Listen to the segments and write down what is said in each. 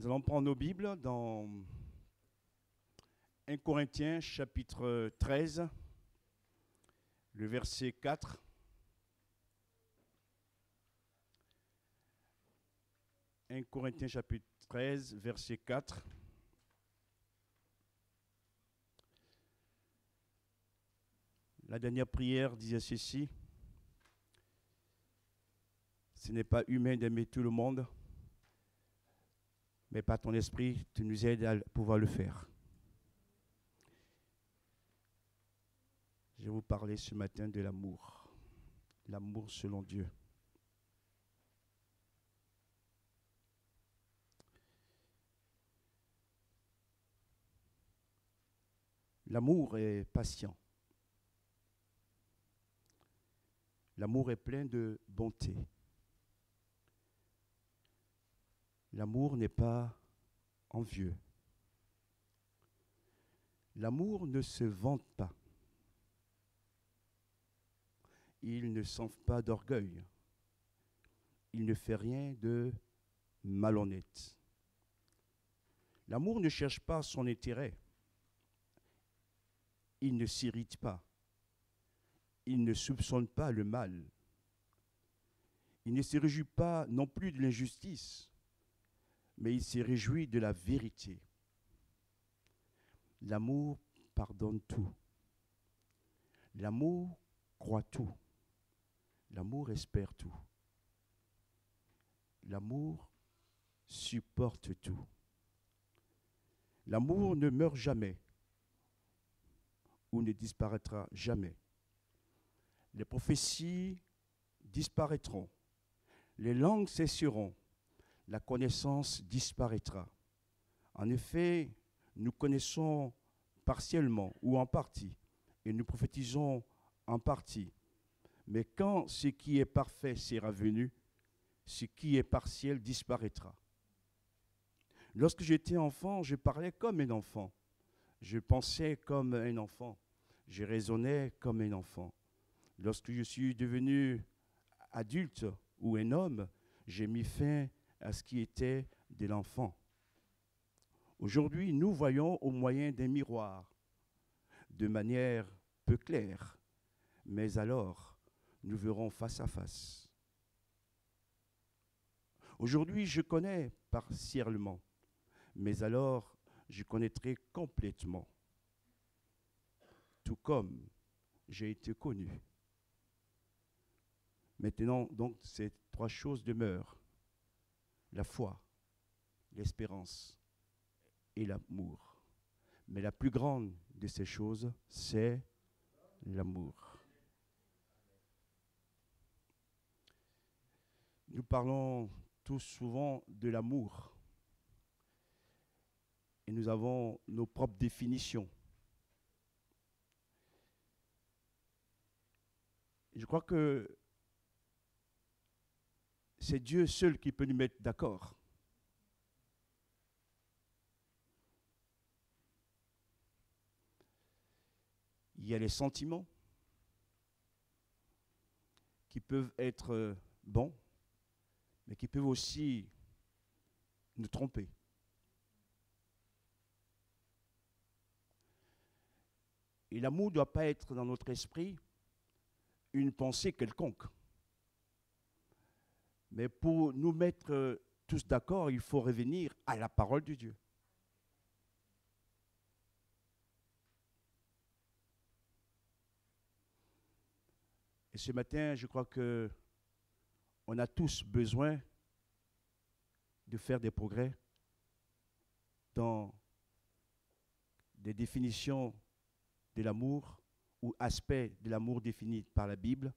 Nous allons prendre nos Bibles dans 1 Corinthiens chapitre 13, le verset 4. 1 Corinthiens chapitre 13, verset 4. La dernière prière disait ceci: ce n'est pas humain d'aimer tout le monde, mais par ton esprit, tu nous aides à pouvoir le faire. Je vais vous parler ce matin de l'amour. L'amour selon Dieu. L'amour est patient. L'amour est plein de bonté. L'amour n'est pas envieux. L'amour ne se vante pas. Il ne s'enfle pas d'orgueil. Il ne fait rien de malhonnête. L'amour ne cherche pas son intérêt. Il ne s'irrite pas. Il ne soupçonne pas le mal. Il ne se réjouit pas non plus de l'injustice, mais il se réjouit de la vérité. L'amour pardonne tout. L'amour croit tout. L'amour espère tout. L'amour supporte tout. L'amour ne meurt jamais ou ne disparaîtra jamais. Les prophéties disparaîtront. Les langues cesseront. La connaissance disparaîtra. En effet, nous connaissons partiellement ou en partie, et nous prophétisons en partie. Mais quand ce qui est parfait sera venu, ce qui est partiel disparaîtra. Lorsque j'étais enfant, je parlais comme un enfant. Je pensais comme un enfant. Je raisonnais comme un enfant. Lorsque je suis devenu adulte ou un homme, j'ai mis fin à ce qui était de l'enfant. Aujourd'hui, nous voyons au moyen d'un miroir, de manière peu claire, mais alors, nous verrons face à face. Aujourd'hui, je connais partiellement, mais alors, je connaîtrai complètement, tout comme j'ai été connu. Maintenant, donc, ces trois choses demeurent: la foi, l'espérance et l'amour. Mais la plus grande de ces choses, c'est l'amour. Nous parlons tous souvent de l'amour et nous avons nos propres définitions. Je crois que c'est Dieu seul qui peut nous mettre d'accord. Il y a les sentiments qui peuvent être bons, mais qui peuvent aussi nous tromper. Et l'amour ne doit pas être dans notre esprit une pensée quelconque. Mais pour nous mettre tous d'accord, il faut revenir à la parole de Dieu. Et ce matin, je crois que on a tous besoin de faire des progrès dans des définitions de l'amour ou aspects de l'amour définis par la Bible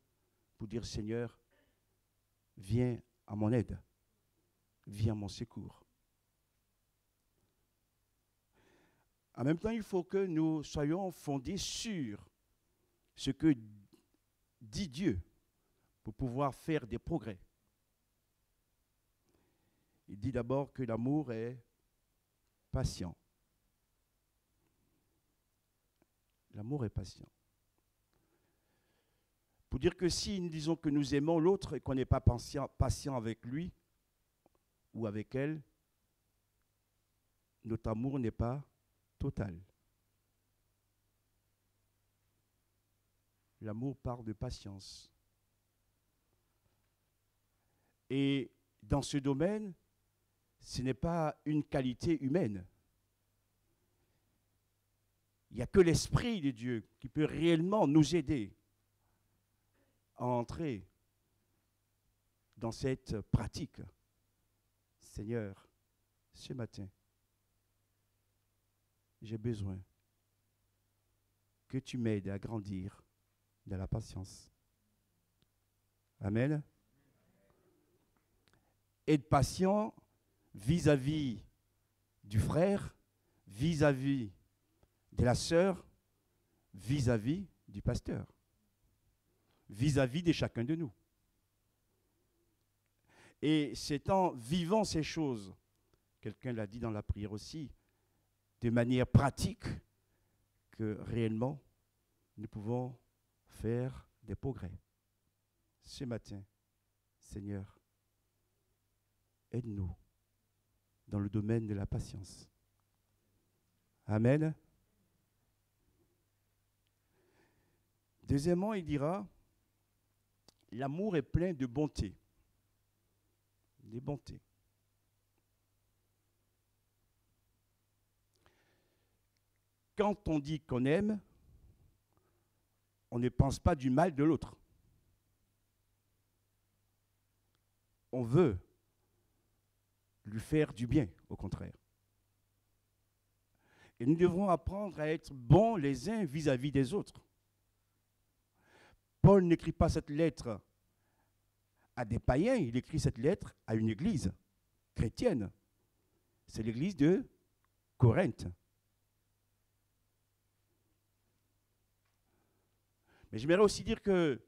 pour dire Seigneur, viens à mon aide, viens à mon secours. En même temps, il faut que nous soyons fondés sur ce que dit Dieu pour pouvoir faire des progrès. Il dit d'abord que l'amour est patient. L'amour est patient. Pour dire que si nous disons que nous aimons l'autre et qu'on n'est pas patient avec lui ou avec elle, notre amour n'est pas total. L'amour parle de patience. Et dans ce domaine, ce n'est pas une qualité humaine. Il n'y a que l'Esprit de Dieu qui peut réellement nous aider à entrer dans cette pratique. Seigneur, ce matin, j'ai besoin que tu m'aides à grandir dans la patience. Amen. Être patient vis-à-vis du frère, vis-à-vis de la sœur, vis-à-vis du pasteur, vis-à-vis de chacun de nous. Et c'est en vivant ces choses, quelqu'un l'a dit dans la prière aussi, de manière pratique, que réellement, nous pouvons faire des progrès. Ce matin, Seigneur, aide-nous dans le domaine de la patience. Amen. Deuxièmement, il dira, l'amour est plein de bonté. Des bontés. Quand on dit qu'on aime, on ne pense pas du mal de l'autre. On veut lui faire du bien, au contraire. Et nous devrons apprendre à être bons les uns vis-à-vis des autres. Paul n'écrit pas cette lettre à des païens, il écrit cette lettre à une église chrétienne. C'est l'église de Corinthe. Mais j'aimerais aussi dire que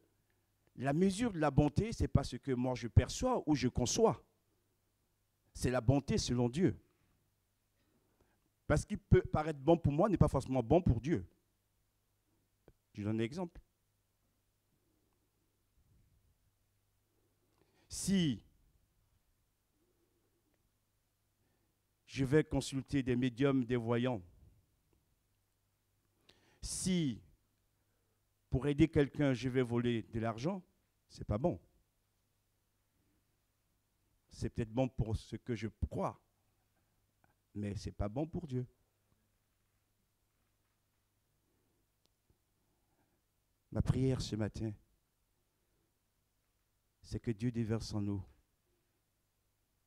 la mesure de la bonté, ce n'est pas ce que moi je perçois ou je conçois. C'est la bonté selon Dieu. Parce qu'il peut paraître bon pour moi, n'est pas forcément bon pour Dieu. Je donne un exemple. Si je vais consulter des médiums, des voyants, si pour aider quelqu'un, je vais voler de l'argent, ce n'est pas bon. C'est peut-être bon pour ce que je crois, mais ce n'est pas bon pour Dieu. Ma prière ce matin, c'est que Dieu déverse en nous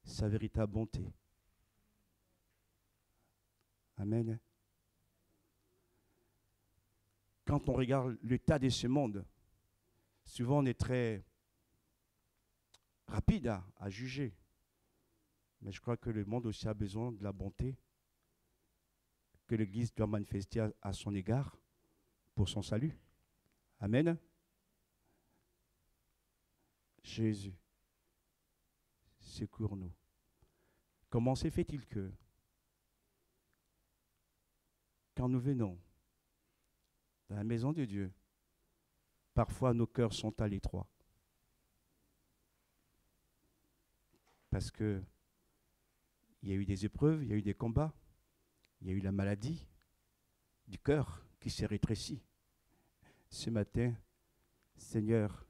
sa véritable bonté. Amen. Quand on regarde l'état de ce monde, souvent on est très rapide à juger. Mais je crois que le monde aussi a besoin de la bonté que l'Église doit manifester à son égard pour son salut. Amen. Jésus, secours-nous. Comment se fait-il que, quand nous venons dans la maison de Dieu, parfois nos cœurs sont à l'étroit. Parce qu'il y a eu des épreuves, il y a eu des combats, il y a eu la maladie du cœur qui s'est rétréci. Ce matin, Seigneur,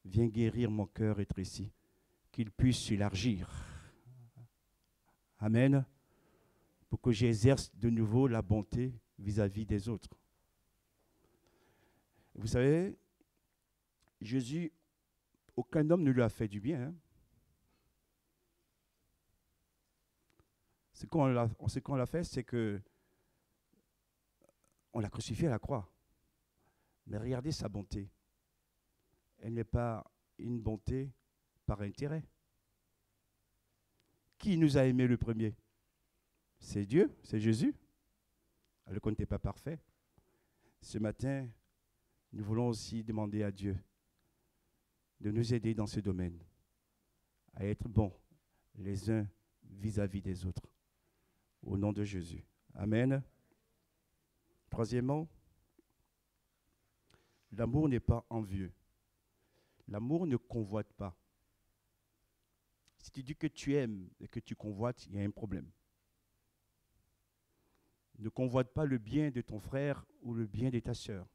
viens guérir mon cœur rétréci, qu'il puisse s'élargir. Amen. Pour que j'exerce de nouveau la bonté vis-à-vis des autres. Vous savez, Jésus, aucun homme ne lui a fait du bien. Ce qu'on l'a fait, c'est que on l'a crucifié à la croix. Mais regardez sa bonté. Elle n'est pas une bonté par intérêt. Qui nous a aimés le premier? C'est Dieu, c'est Jésus. Alors qu'on n'était pas parfait. Ce matin, nous voulons aussi demander à Dieu de nous aider dans ce domaine, à être bons les uns vis-à-vis des autres. Au nom de Jésus. Amen. Troisièmement, l'amour n'est pas envieux. L'amour ne convoite pas. Si tu dis que tu aimes et que tu convoites, il y a un problème. Ne convoite pas le bien de ton frère ou le bien de ta sœur.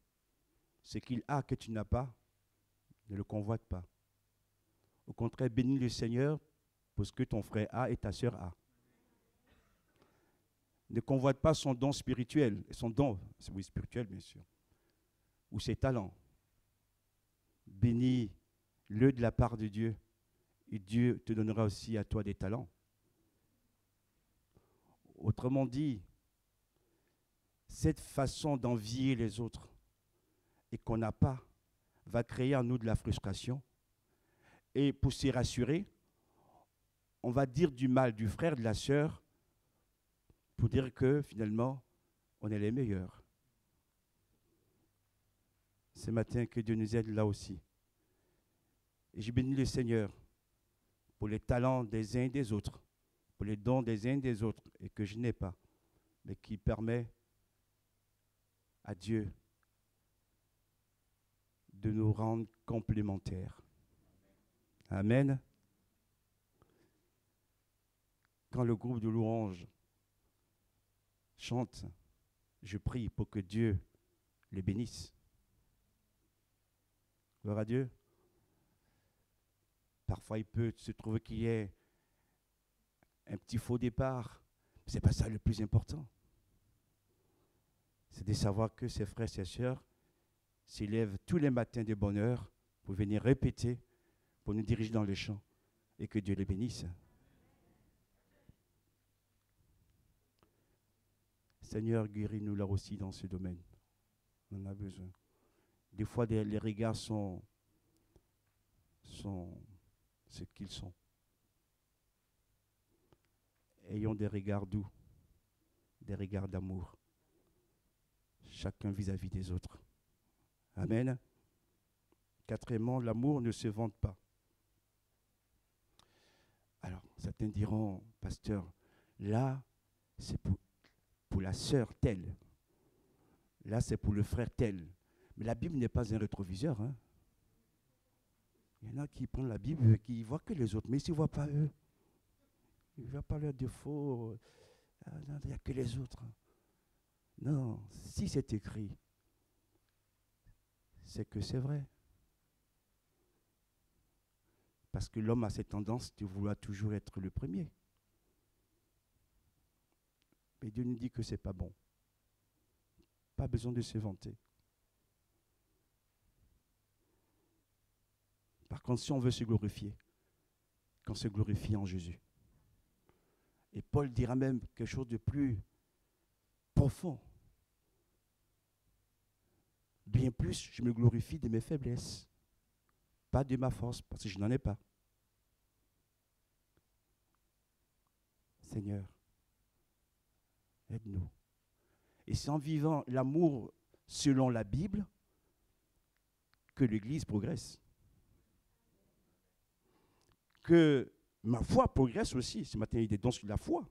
Ce qu'il a que tu n'as pas, ne le convoite pas. Au contraire, bénis le Seigneur pour ce que ton frère a et ta sœur a. Ne convoite pas son don spirituel, son don, oui, spirituel bien sûr, ou ses talents. Bénis-le de la part de Dieu, et Dieu te donnera aussi à toi des talents. Autrement dit, cette façon d'envier les autres et qu'on n'a pas va créer en nous de la frustration. Et pour s'y rassurer, on va dire du mal du frère, de la sœur, pour dire que finalement, on est les meilleurs. Ce matin, que Dieu nous aide là aussi. Et je bénis le Seigneur pour les talents des uns et des autres, pour les dons des uns et des autres, et que je n'ai pas, mais qui permet à Dieu de nous rendre complémentaires. Amen. Quand le groupe de louanges chante, je prie pour que Dieu les bénisse. Gloire à Dieu. Parfois, il peut se trouver qu'il y ait un petit faux départ. Ce n'est pas ça le plus important. C'est de savoir que ses frères et ses sœurs s'élèvent tous les matins de bonne heure pour venir répéter, pour nous diriger dans les champs, et que Dieu les bénisse. Seigneur, guéris-nous là aussi dans ce domaine. On en a besoin. Des fois, les regards sont ce qu'ils sont. Ayons des regards doux, des regards d'amour, chacun vis-à-vis des autres. Amen. Quatrièmement, l'amour ne se vante pas. Alors, certains diront, pasteur, là, c'est pour la sœur telle. Là, c'est pour le frère tel. Mais la Bible n'est pas un rétroviseur. Hein. Il y en a qui prennent la Bible, qui ne voient que les autres, mais ils ne voient pas eux. Ils ne voient pas leurs défauts. Il n'y a que les autres. Non, si c'est écrit, c'est que c'est vrai. Parce que l'homme a cette tendance de vouloir toujours être le premier. Mais Dieu nous dit que ce n'est pas bon. Pas besoin de se vanter. Par contre, si on veut se glorifier, qu'on se glorifie en Jésus. Et Paul dira même quelque chose de plus profond. Bien plus, je me glorifie de mes faiblesses, pas de ma force, parce que je n'en ai pas. Seigneur, aide-nous. Et c'est en vivant l'amour selon la Bible que l'Église progresse. Que ma foi progresse aussi. Ce matin, il y a des dons sur la foi.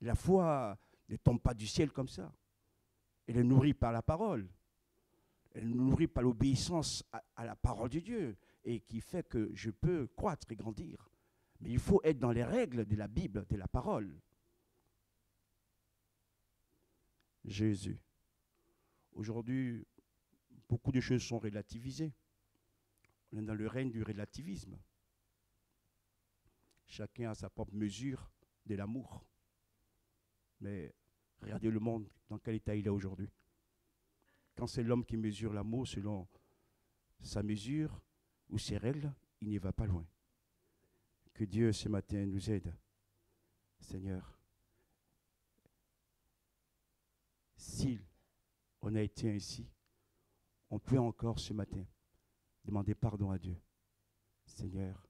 La foi ne tombe pas du ciel comme ça. Elle est nourrie par la parole. Elle est nourrie par l'obéissance à la parole de Dieu et qui fait que je peux croître et grandir. Mais il faut être dans les règles de la Bible, de la parole. Jésus. Aujourd'hui, beaucoup de choses sont relativisées. On est dans le règne du relativisme. Chacun a sa propre mesure de l'amour. Mais regardez le monde, dans quel état il est aujourd'hui. Quand c'est l'homme qui mesure l'amour selon sa mesure ou ses règles, il n'y va pas loin. Que Dieu ce matin nous aide. Seigneur, si on a été ainsi, on peut encore ce matin demander pardon à Dieu. Seigneur,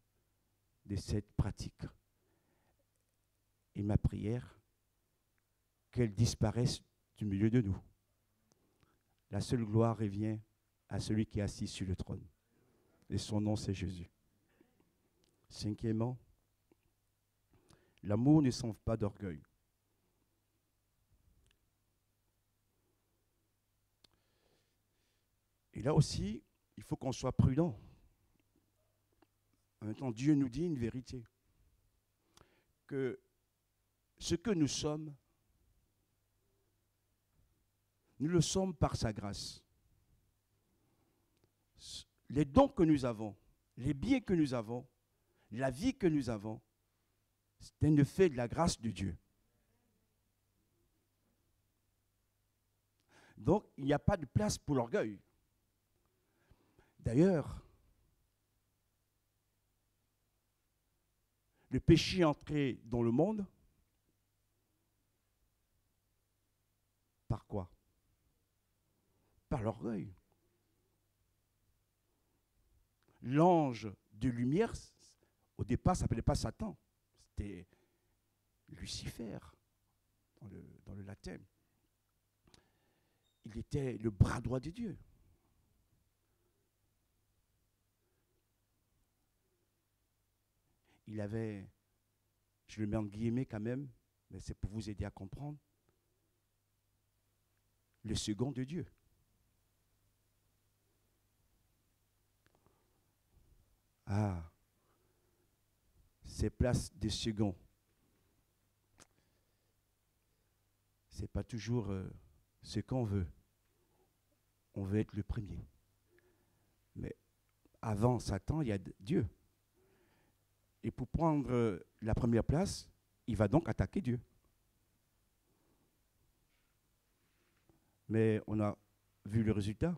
de cette pratique. Et ma prière, qu'elle disparaisse du milieu de nous. La seule gloire revient à celui qui est assis sur le trône. Et son nom, c'est Jésus. Cinquièmement, l'amour ne s'enfle pas d'orgueil. Et là aussi, il faut qu'on soit prudent. En même temps, Dieu nous dit une vérité. Que ce que nous sommes, nous le sommes par sa grâce. Les dons que nous avons, les biens que nous avons, la vie que nous avons, c'est un effet de la grâce de Dieu. Donc, il n'y a pas de place pour l'orgueil. D'ailleurs, le péché est entré dans le monde par quoi? Par l'orgueil. L'ange de lumière, au départ, ne s'appelait pas Satan, c'était Lucifer dans le latin. Il était le bras droit de Dieu. Il avait, je le mets en guillemets quand même, mais c'est pour vous aider à comprendre, le second de Dieu. Ah, ces places de second, ce n'est pas toujours ce qu'on veut. On veut être le premier. Mais avant Satan, il y a Dieu. Et pour prendre la première place, il va donc attaquer Dieu. Mais on a vu le résultat.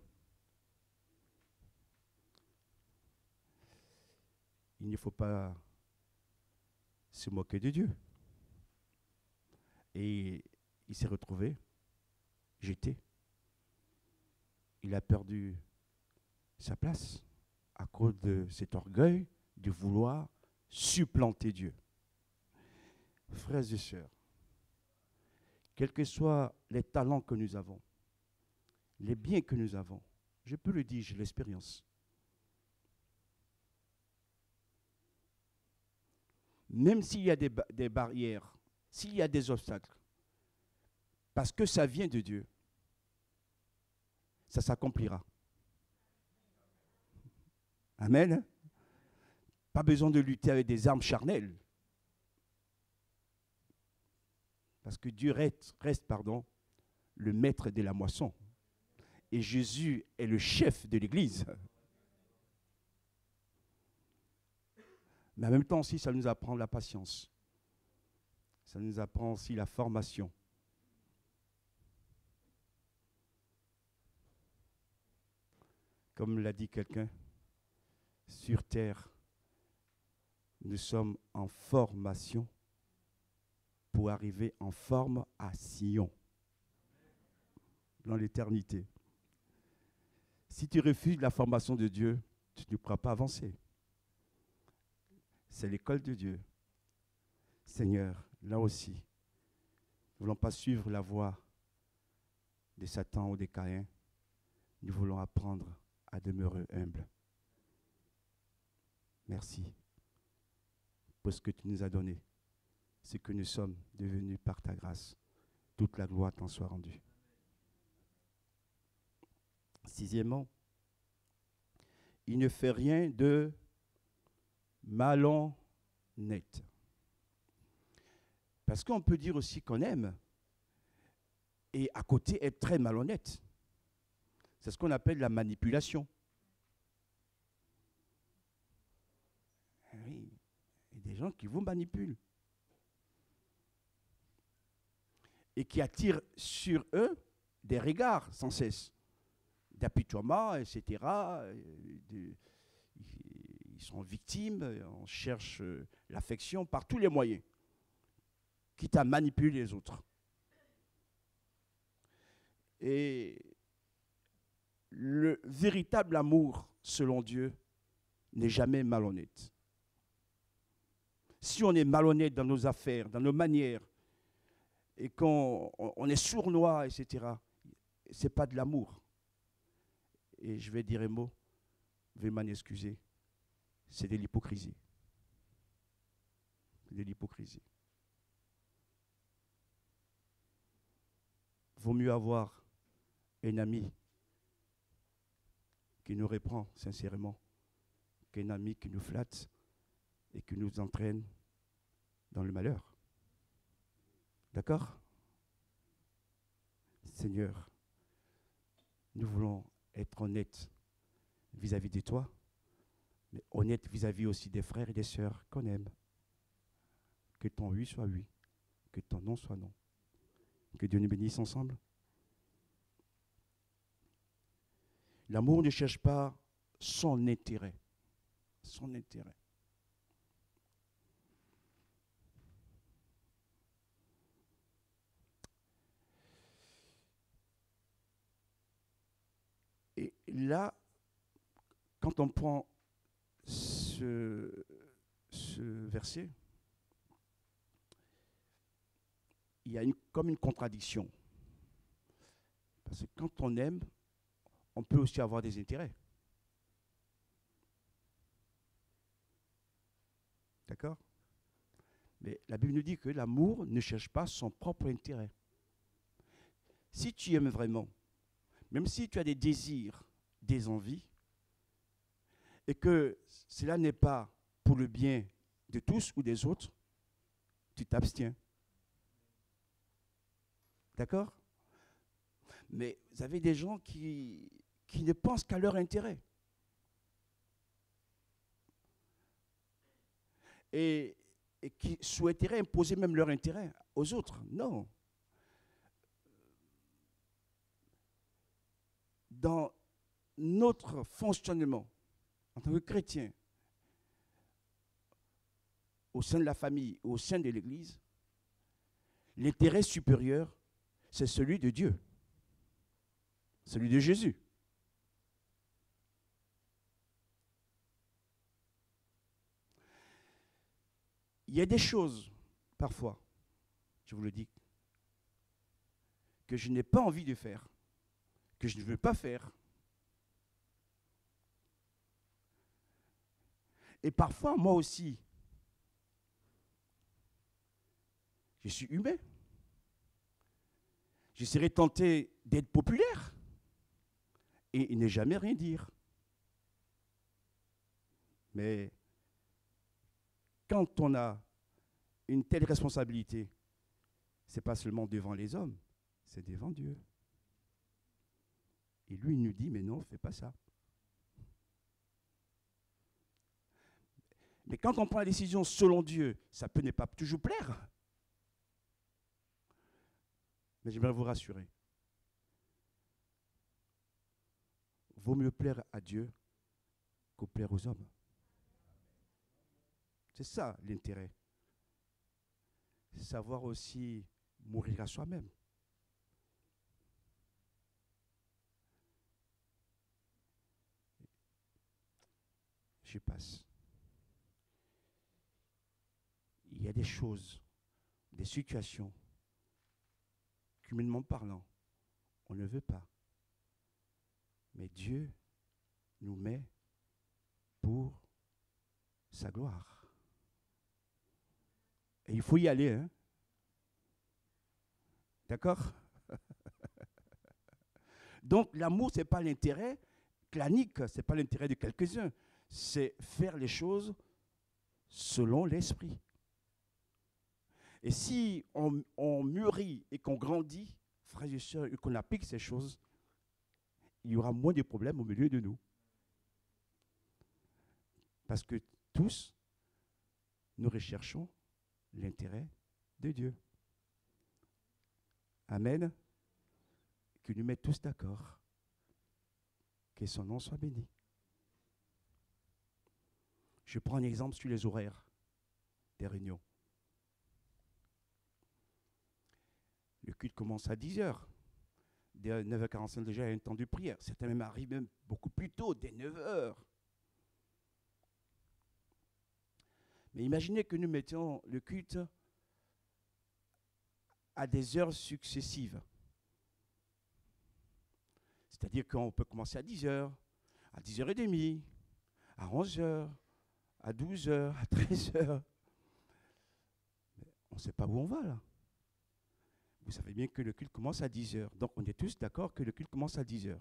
Il ne faut pas se moquer de Dieu. Et il s'est retrouvé jeté. Il a perdu sa place à cause de cet orgueil de vouloir supplanter Dieu. Frères et sœurs, quels que soient les talents que nous avons, les biens que nous avons, je peux le dire, j'ai l'expérience. Même s'il y a des barrières, s'il y a des obstacles, parce que ça vient de Dieu, ça s'accomplira. Amen. Pas besoin de lutter avec des armes charnelles. Parce que Dieu reste le maître de la moisson. Et Jésus est le chef de l'Église. Mais en même temps aussi, ça nous apprend la patience. Ça nous apprend aussi la formation. Comme l'a dit quelqu'un, sur terre, nous sommes en formation pour arriver en forme à Sion, dans l'éternité. Si tu refuses la formation de Dieu, tu ne pourras pas avancer. C'est l'école de Dieu. Seigneur, là aussi, nous ne voulons pas suivre la voie de Satan ou des Caïns. Nous voulons apprendre à demeurer humbles. Merci pour ce que tu nous as donné, ce que nous sommes devenus par ta grâce. Toute la gloire t'en soit rendue. Sixièmement, il ne fait rien de malhonnête. Parce qu'on peut dire aussi qu'on aime et à côté être très malhonnête. C'est ce qu'on appelle la manipulation. Oui, il y a des gens qui vous manipulent et qui attirent sur eux des regards sans cesse, d'apitoiement, etc. Ils sont victimes, on cherche l'affection par tous les moyens, quitte à manipuler les autres. Et le véritable amour, selon Dieu, n'est jamais malhonnête. Si on est malhonnête dans nos affaires, dans nos manières, et qu'on est sournois, etc., ce n'est pas de l'amour. Et je vais dire un mot, veuillez m'en excuser, c'est de l'hypocrisie. C'est de l'hypocrisie. Vaut mieux avoir un ami qui nous reprend sincèrement qu'un ami qui nous flatte et qui nous entraîne dans le malheur. D'accord? Seigneur, nous voulons être honnêtes vis-à-vis de toi, mais honnêtes vis-à-vis aussi des frères et des sœurs qu'on aime. Que ton oui soit oui, que ton non soit non. Que Dieu nous bénisse ensemble. L'amour ne cherche pas son intérêt. Son intérêt. Et là, quand on prend ce verset, il y a comme une contradiction. Parce que quand on aime, on peut aussi avoir des intérêts. D'accord? Mais la Bible nous dit que l'amour ne cherche pas son propre intérêt. Si tu aimes vraiment, même si tu as des désirs, des envies, et que cela n'est pas pour le bien de tous ou des autres, tu t'abstiens. D'accord? Mais vous avez des gens qui ne pensent qu'à leur intérêt. Et qui souhaiteraient imposer même leur intérêt aux autres. Non. Dans notre fonctionnement, en tant que chrétien, au sein de la famille, au sein de l'Église, l'intérêt supérieur, c'est celui de Dieu, celui de Jésus. Il y a des choses, parfois, je vous le dis, que je n'ai pas envie de faire, que je ne veux pas faire. Et parfois, moi aussi, je suis humain. Je serais tenté d'être populaire et ne jamais rien dire. Mais quand on a une telle responsabilité, ce n'est pas seulement devant les hommes, c'est devant Dieu. Et lui, il nous dit, mais non, fais pas ça. Mais quand on prend la décision selon Dieu, ça peut ne pas toujours plaire. Mais j'aimerais vous rassurer. Vaut mieux plaire à Dieu qu'au plaire aux hommes. C'est ça l'intérêt. Savoir aussi mourir à soi-même. Je passe. Il y a des choses, des situations, humainement parlant, on ne veut pas. Mais Dieu nous met pour sa gloire. Et il faut y aller, hein? D'accord? Donc l'amour, ce n'est pas l'intérêt clanique, ce n'est pas l'intérêt de quelques-uns. C'est faire les choses selon l'esprit. Et si on mûrit et qu'on grandit, frères et sœurs, et qu'on applique ces choses, il y aura moins de problèmes au milieu de nous. Parce que tous, nous recherchons l'intérêt de Dieu. Amen. Que nous mettons tous d'accord. Que son nom soit béni. Je prends un exemple sur les horaires des réunions. Le culte commence à 10h. Dès 9h45 déjà, il y a un temps de prière. Certains même arrivent même beaucoup plus tôt, dès 9h. Mais imaginez que nous mettions le culte à des heures successives. C'est-à-dire qu'on peut commencer à 10h, à 10h30, à 11h, à 12h, à 13h. On ne sait pas où on va là. Vous savez bien que le culte commence à 10h. Donc on est tous d'accord que le culte commence à 10h.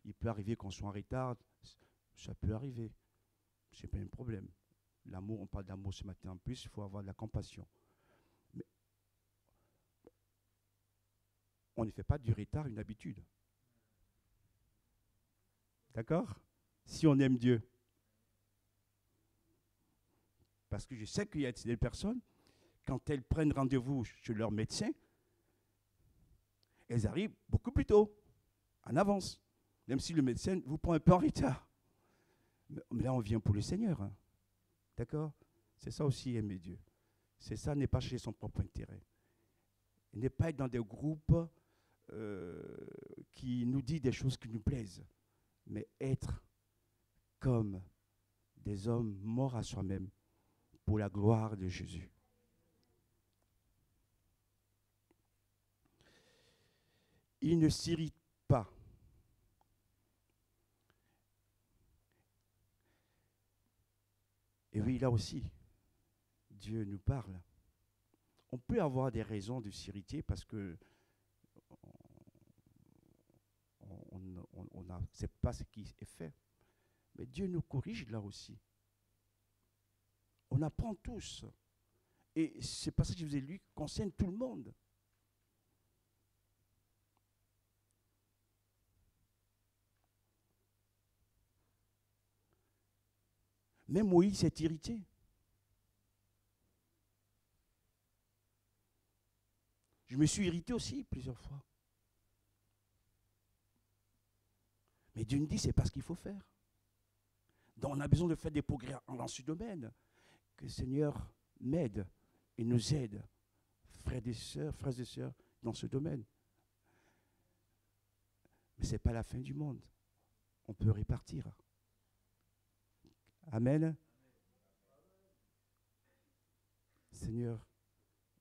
Il peut arriver qu'on soit en retard, ça peut arriver. Ce n'est pas un problème. L'amour, on parle d'amour ce matin en plus, il faut avoir de la compassion. Mais on ne fait pas du retard une habitude. D'accord? Si on aime Dieu. Parce que je sais qu'il y a des personnes, quand elles prennent rendez-vous chez leur médecin, elles arrivent beaucoup plus tôt, en avance. Même si le médecin vous prend un peu en retard. Mais là, on vient pour le Seigneur. Hein. D'accord? C'est ça aussi, aimer Dieu. C'est ça, n'est pas chercher son propre intérêt. Et ne pas être dans des groupes qui nous disent des choses qui nous plaisent. Mais être comme des hommes morts à soi-même pour la gloire de Jésus. Il ne s'irrite pas. Et oui, là aussi, Dieu nous parle. On peut avoir des raisons de s'irriter parce que on c'est pas ce qui est fait. Mais Dieu nous corrige là aussi. On apprend tous. Et ce passage que je vous ai lu concerne tout le monde. Même Moïse s'est irrité. Je me suis irrité aussi plusieurs fois. Mais Dieu nous dit, c'est pas ce qu'il faut faire. Donc on a besoin de faire des progrès dans ce domaine. Que le Seigneur m'aide et nous aide, frères et sœurs, dans ce domaine. Mais ce n'est pas la fin du monde. On peut répartir. Amen. Seigneur,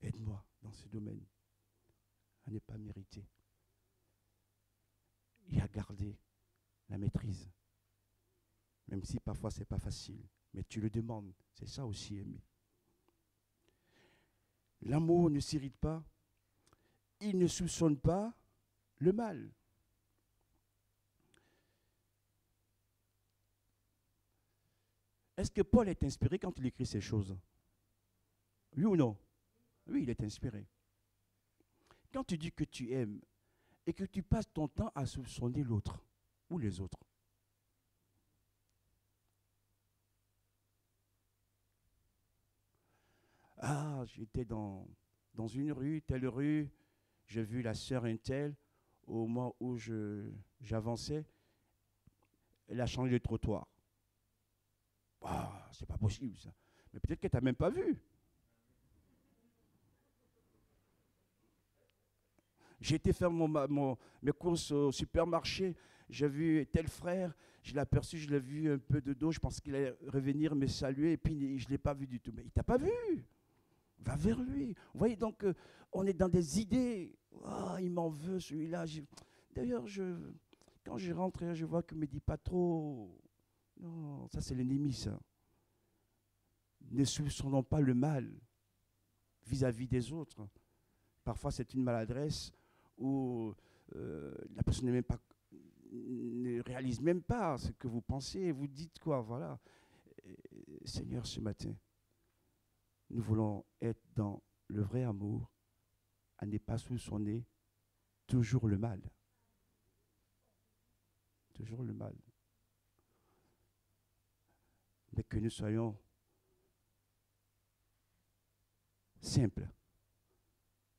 aide-moi dans ce domaine à ne pas mériter et à garder la maîtrise. Même si parfois ce n'est pas facile, mais tu le demandes. C'est ça aussi aimer. L'amour ne s'irrite pas, il ne soupçonne pas le mal. Est-ce que Paul est inspiré quand il écrit ces choses? Oui ou non? Oui, il est inspiré. Quand tu dis que tu aimes et que tu passes ton temps à soupçonner l'autre ou les autres, ah, j'étais dans une rue, telle rue, j'ai vu la sœur un tel, au moment où j'avançais, elle a changé de trottoir. Ah, c'est pas possible ça. Mais peut-être qu'elle t'a même pas vu. J'ai été faire mes courses au supermarché, j'ai vu tel frère, je l'ai aperçu, je l'ai vu un peu de dos, je pense qu'il allait revenir me saluer, et puis je ne l'ai pas vu du tout. Mais il ne t'a pas vu. Va vers lui. Vous voyez, donc, on est dans des idées. Oh, il m'en veut, celui-là. D'ailleurs, quand je rentre, je vois qu'il ne me dit pas trop. Non, ça, c'est l'ennemi, ça. Ne soupçonnons pas le mal vis-à-vis des autres. Parfois, c'est une maladresse ou la personne ne réalise même pas ce que vous pensez, vous dites quoi, voilà. Seigneur, ce matin, nous voulons être dans le vrai amour, à ne pas soupçonner toujours le mal. Toujours le mal. Mais que nous soyons simples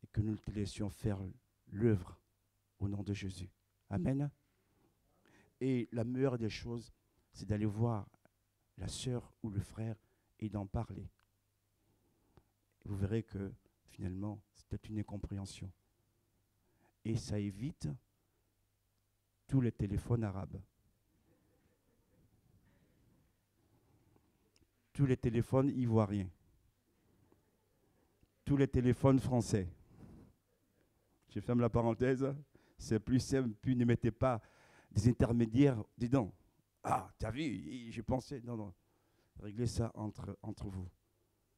et que nous te laissions faire l'œuvre au nom de Jésus. Amen. Et la meilleure des choses, c'est d'aller voir la sœur ou le frère et d'en parler. Vous verrez que finalement, c'était une incompréhension. Et ça évite tous les téléphones arabes. Tous les téléphones ivoiriens. Tous les téléphones français. Je ferme la parenthèse. C'est plus simple, puis ne mettez pas des intermédiaires dedans. Ah, t'as vu, je pensais. Non, non. Réglez ça entre vous.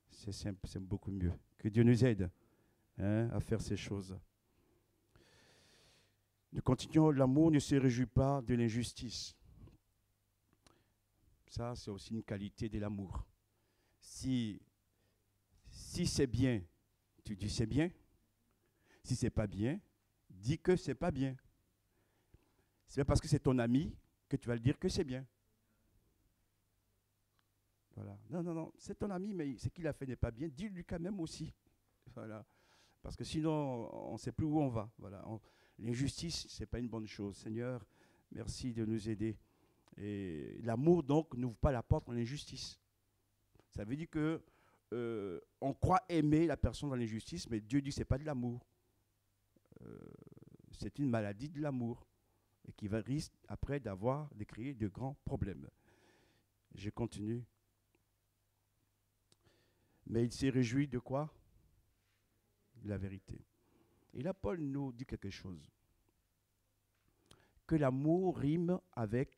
C'est simple, c'est beaucoup mieux. Que Dieu nous aide à faire ces choses. Nous continuons. L'amour ne se réjouit pas de l'injustice. Ça, c'est aussi une qualité de l'amour. Si c'est bien, tu dis c'est bien. Si c'est pas bien, dis que c'est pas bien. C'est pas parce que c'est ton ami que tu vas le dire que c'est bien. Voilà. Non, non, non, c'est ton ami, mais ce qu'il a fait n'est pas bien. Dis-lui quand même aussi. Voilà. Parce que sinon, on ne sait plus où on va. Voilà. L'injustice, ce n'est pas une bonne chose. Seigneur, merci de nous aider. Et l'amour, donc, n'ouvre pas la porte à l'injustice. Ça veut dire que on croit aimer la personne dans l'injustice, mais Dieu dit que ce n'est pas de l'amour. C'est une maladie de l'amour et qui va risque après de créer de grands problèmes. Je continue. Mais il s'est réjoui de quoi? De la vérité. Et là, Paul nous dit quelque chose. Que l'amour rime avec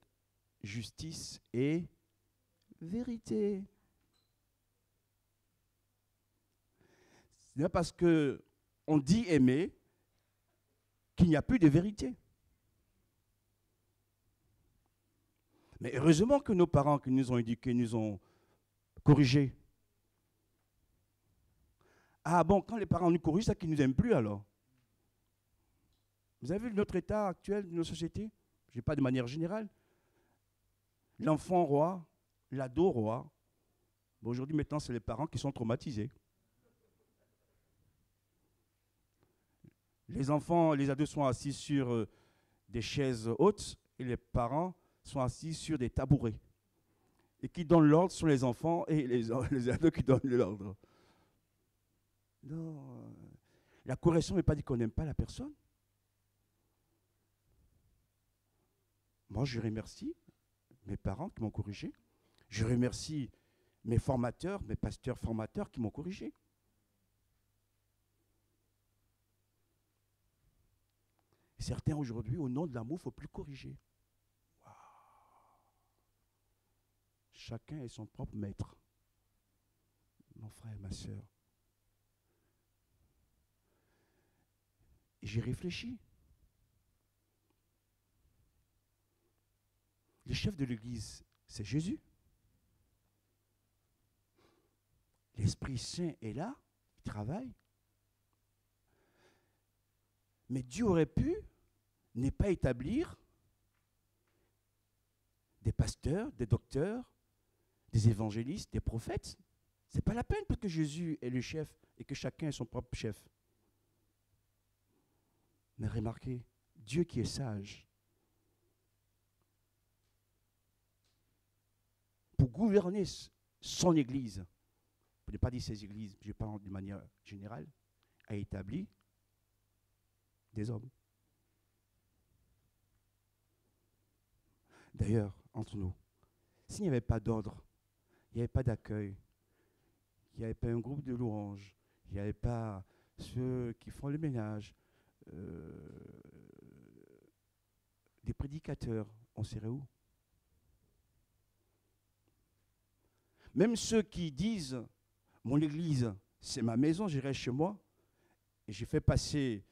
justice et vérité. Ce n'est pas parce qu'on dit aimer qu'il n'y a plus de vérité. Mais heureusement que nos parents qui nous ont éduqués, nous ont corrigés. Ah bon, quand les parents nous corrigent, c'est qu'ils ne nous aiment plus alors. Vous avez vu notre état actuel de nos sociétés? Je ne dis pas de manière générale. L'enfant roi, l'ado roi. Bon, aujourd'hui, maintenant, c'est les parents qui sont traumatisés. Les enfants, les ados sont assis sur des chaises hautes et les parents sont assis sur des tabourets. Et qui donnent l'ordre sont les enfants et les ados qui donnent l'ordre. Non, la correction ne veut pas dire qu'on n'aime pas la personne. Moi, je remercie mes parents qui m'ont corrigé. Je remercie mes formateurs, mes pasteurs formateurs qui m'ont corrigé. Certains aujourd'hui, au nom de l'amour, il ne faut plus corriger. Wow. Chacun est son propre maître. Mon frère, ma soeur. Et j'ai réfléchi. Le chef de l'Église, c'est Jésus. L'Esprit Saint est là, il travaille. Mais Dieu aurait pu ne pas établir des pasteurs, des docteurs, des évangélistes, des prophètes. Ce n'est pas la peine parce que Jésus est le chef et que chacun est son propre chef. Mais remarquez, Dieu qui est sage, pour gouverner son Église, pour ne pas dire ses églises, je parle de manière générale, a établi des hommes. D'ailleurs, entre nous, s'il n'y avait pas d'ordre, il n'y avait pas d'accueil, il n'y avait pas un groupe de louanges, il n'y avait pas ceux qui font le ménage, des prédicateurs, on serait où? Même ceux qui disent, mon église, c'est ma maison, j'irai chez moi, et j'ai fait passer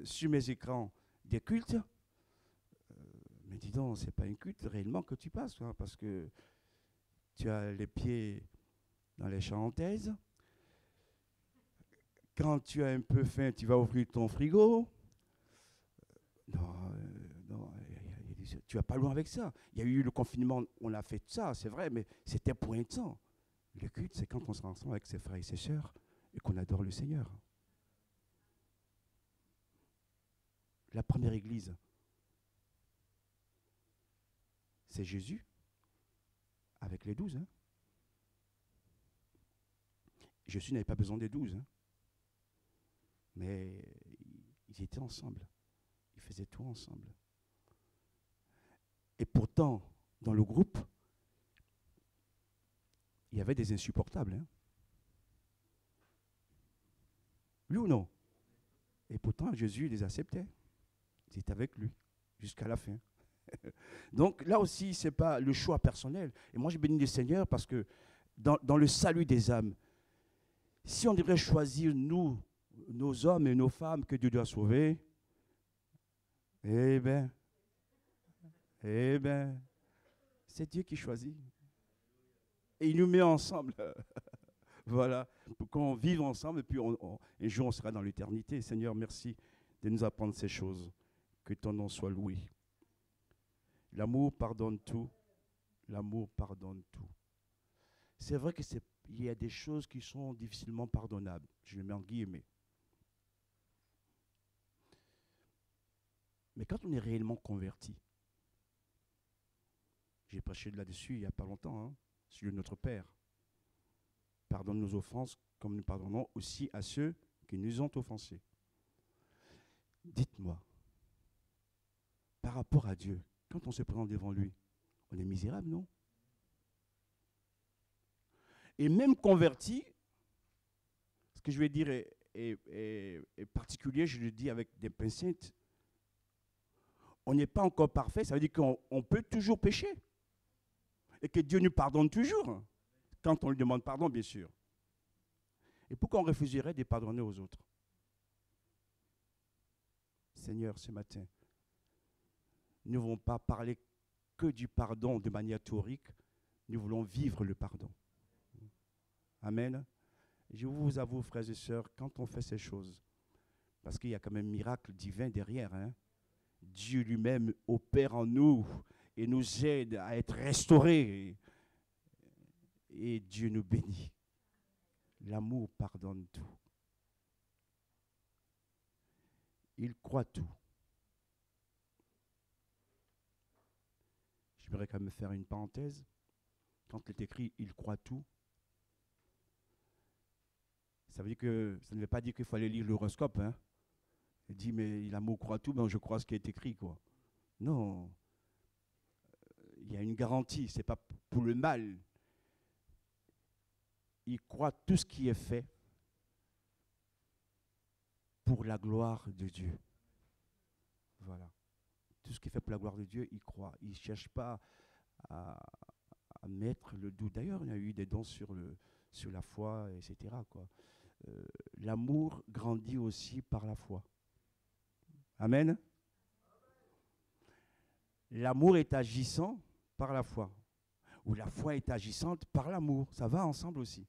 sur mes écrans des cultes. Mais dis donc, c'est pas un culte réellement que tu passes, hein, parce que tu as les pieds dans les charentaises. Quand tu as un peu faim, tu vas ouvrir ton frigo. Non, non, tu vas pas loin avec ça. Il y a eu le confinement, on a fait ça, c'est vrai, mais c'était pour un temps. Le culte, c'est quand on se rassemble avec ses frères et ses sœurs et qu'on adore le Seigneur. La première église, c'est Jésus avec les 12. Hein. Jésus n'avait pas besoin des 12. Hein. Mais ils étaient ensemble. Ils faisaient tout ensemble. Et pourtant, dans le groupe, il y avait des insupportables. Hein. Oui ou non? Et pourtant, Jésus les acceptait. Ils étaient avec lui jusqu'à la fin. Donc là aussi, ce n'est pas le choix personnel. Et moi, je bénis le Seigneur parce que dans le salut des âmes, si on devrait choisir nous, nos hommes et nos femmes que Dieu doit sauver, eh bien, c'est Dieu qui choisit. Et il nous met ensemble. Voilà, pour qu'on vive ensemble et puis un jour on sera dans l'éternité. Seigneur, merci de nous apprendre ces choses. Que ton nom soit loué. L'amour pardonne tout. L'amour pardonne tout. C'est vrai qu'il y a des choses qui sont difficilement pardonnables. Je le mets en guillemets. Mais quand on est réellement converti, j'ai prêché là-dessus il n'y a pas longtemps, hein, sur notre Père. Pardonne nos offenses comme nous pardonnons aussi à ceux qui nous ont offensés. Dites-moi, par rapport à Dieu, quand on se présente devant lui, on est misérable, non? Et même converti, ce que je vais dire est particulier, je le dis avec des pincettes, on n'est pas encore parfait, ça veut dire qu'on peut toujours pécher. Et que Dieu nous pardonne toujours, quand on lui demande pardon, bien sûr. Et pourquoi on refuserait de pardonner aux autres? Seigneur, ce matin, nous ne voulons pas parler que du pardon de manière théorique, nous voulons vivre le pardon. Amen. Je vous avoue, frères et sœurs, quand on fait ces choses, parce qu'il y a quand même un miracle divin derrière, hein, Dieu lui-même opère en nous et nous aide à être restaurés. Et Dieu nous bénit. L'amour pardonne tout. Il croit tout. J'aimerais quand même faire une parenthèse. Quand il est écrit « il croit tout », ça ne veut pas dire qu'il faut aller lire l'horoscope. Hein. Il dit « mais l'amour croit tout, ben je crois ce qui est écrit. » quoi. Non. Il y a une garantie, ce n'est pas pour le mal. Il croit tout ce qui est fait pour la gloire de Dieu. Voilà. Tout ce qui est fait pour la gloire de Dieu, il croit. Il ne cherche pas à mettre le doute. D'ailleurs, il y a eu des dons sur la foi, etc. quoi. L'amour grandit aussi par la foi. Amen. L'amour est agissant par la foi. Ou la foi est agissante par l'amour. Ça va ensemble aussi.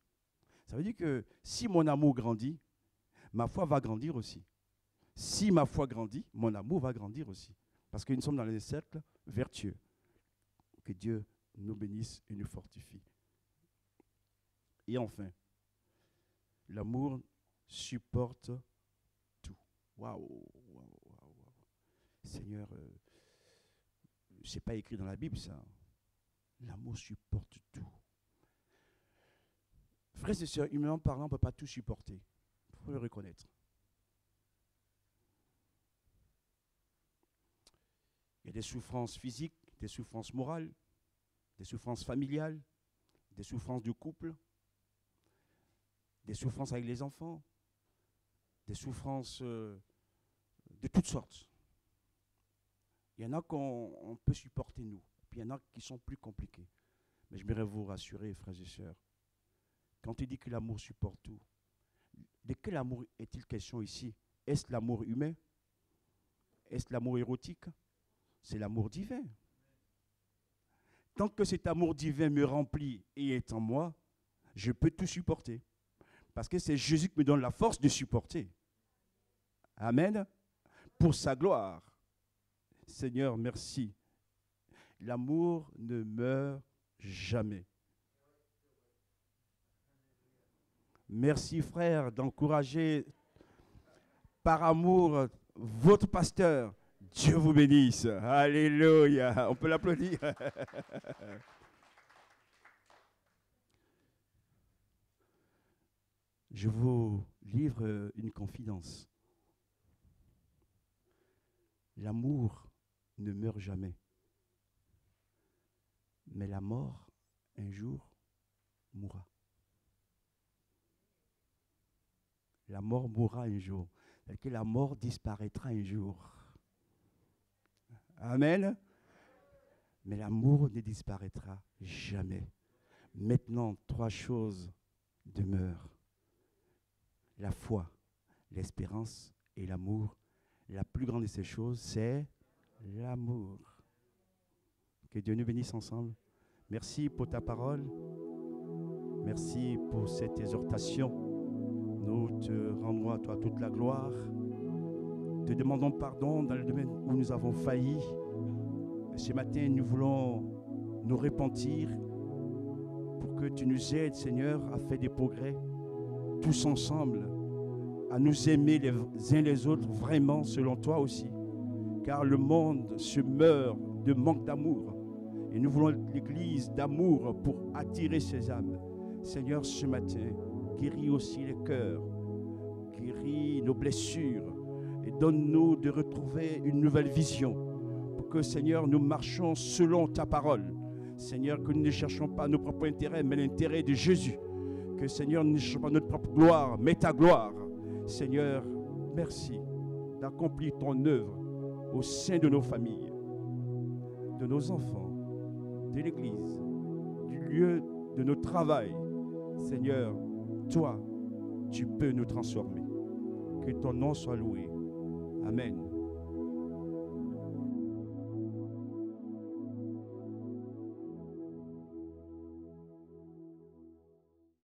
Ça veut dire que si mon amour grandit, ma foi va grandir aussi. Si ma foi grandit, mon amour va grandir aussi. Parce que nous sommes dans les cercles vertueux. Que Dieu nous bénisse et nous fortifie. Et enfin, l'amour supporte tout. Waouh. Seigneur, ce n'est pas écrit dans la Bible, ça. L'amour supporte tout. Frères et sœurs, humainement parlant, on ne peut pas tout supporter. Il faut le reconnaître. Il y a des souffrances physiques, des souffrances morales, des souffrances familiales, des souffrances du couple, des souffrances avec les enfants, des souffrances de toutes sortes. Il y en a qu'on peut supporter, nous. Puis il y en a qui sont plus compliqués. Mais je voudrais vous rassurer, frères et sœurs, quand il dit que l'amour supporte tout, de quel amour est-il question ici? Est-ce l'amour humain? Est-ce l'amour érotique? C'est l'amour divin. Tant que cet amour divin me remplit et est en moi, je peux tout supporter. Parce que c'est Jésus qui me donne la force de supporter. Amen. Pour sa gloire. Seigneur, merci. L'amour ne meurt jamais. Merci, frère, d'encourager par amour votre pasteur. Dieu vous bénisse. Alléluia. On peut l'applaudir. Je vous livre une confidence. L'amour ne meurt jamais. Mais la mort, un jour, mourra. La mort mourra un jour. C'est que la mort disparaîtra un jour. Amen. Mais l'amour ne disparaîtra jamais. Maintenant, 3 choses demeurent. La foi, l'espérance et l'amour. La plus grande de ces choses, c'est l'amour. Que Dieu nous bénisse ensemble. Merci pour ta parole. Merci pour cette exhortation. Nous te rendons à toi toute la gloire. Te demandons pardon dans le domaine où nous avons failli. Ce matin, nous voulons nous repentir pour que tu nous aides, Seigneur, à faire des progrès tous ensemble, à nous aimer les uns les autres vraiment selon toi aussi. Car le monde se meurt de manque d'amour. Et nous voulons l'église d'amour pour attirer ces âmes. Seigneur, ce matin, guéris aussi les cœurs, guéris nos blessures et donne-nous de retrouver une nouvelle vision pour que, Seigneur, nous marchions selon ta parole. Seigneur, que nous ne cherchons pas nos propres intérêts, mais l'intérêt de Jésus. Que, Seigneur, nous ne cherchons pas notre propre gloire, mais ta gloire. Seigneur, merci d'accomplir ton œuvre au sein de nos familles, de nos enfants, de l'église, du lieu de notre travail. Seigneur, toi, tu peux nous transformer. Que ton nom soit loué. Amen.